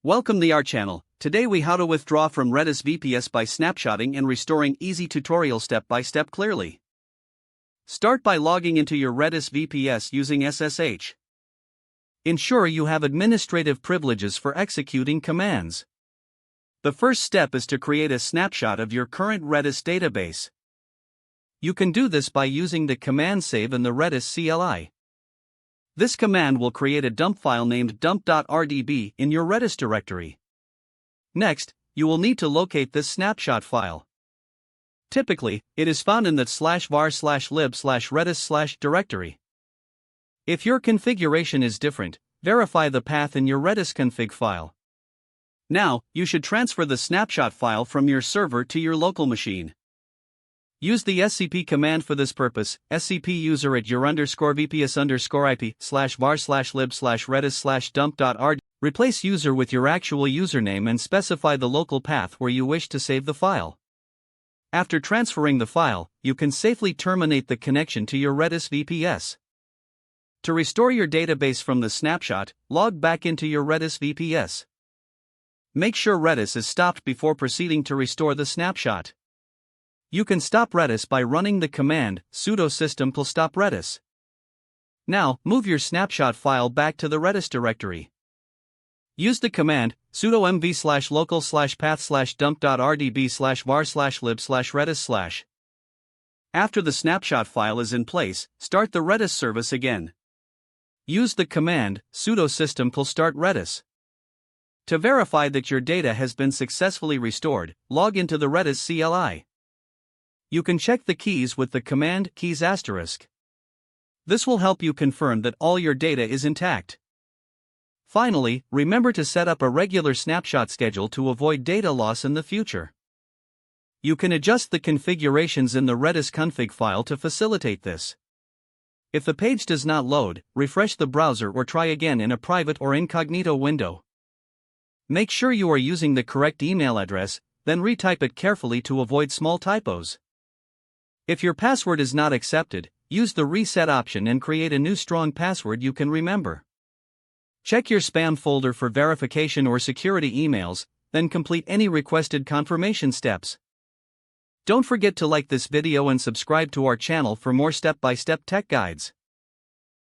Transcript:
Welcome to our channel. Today we how to withdraw from Redis VPS by snapshotting and restoring. Easy tutorial step by step clearly. Start by logging into your Redis VPS using SSH. Ensure you have administrative privileges for executing commands. The first step is to create a snapshot of your current Redis database. You can do this by using the command save in the Redis CLI. This command will create a dump file named dump.rdb in your Redis directory. Next, you will need to locate this snapshot file. Typically, it is found in the /var/lib/redis/ directory. If your configuration is different, verify the path in your Redis config file. Now, you should transfer the snapshot file from your server to your local machine. Use the scp command for this purpose. Scp user at your _vps_ip/var/lib/redis/dump.rd. Replace user with your actual username and specify the local path where you wish to save the file. After transferring the file, you can safely terminate the connection to your Redis VPS. To restore your database from the snapshot, log back into your Redis VPS. Make sure Redis is stopped before proceeding to restore the snapshot. You can stop Redis by running the command sudo system_stop Redis. Now, move your snapshot file back to the Redis directory. Use the command sudo mv/local/path/dump.rdb/var/lib/redis/. After the snapshot file is in place, start the Redis service again. Use the command sudo system_start Redis. To verify that your data has been successfully restored, log into the Redis CLI. You can check the keys with the command keys*. This will help you confirm that all your data is intact. Finally, remember to set up a regular snapshot schedule to avoid data loss in the future. You can adjust the configurations in the Redis config file to facilitate this. If the page does not load, refresh the browser or try again in a private or incognito window. Make sure you are using the correct email address, then retype it carefully to avoid small typos. If your password is not accepted, use the reset option and create a new strong password you can remember. Check your spam folder for verification or security emails, then complete any requested confirmation steps. Don't forget to like this video and subscribe to our channel for more step-by-step tech guides.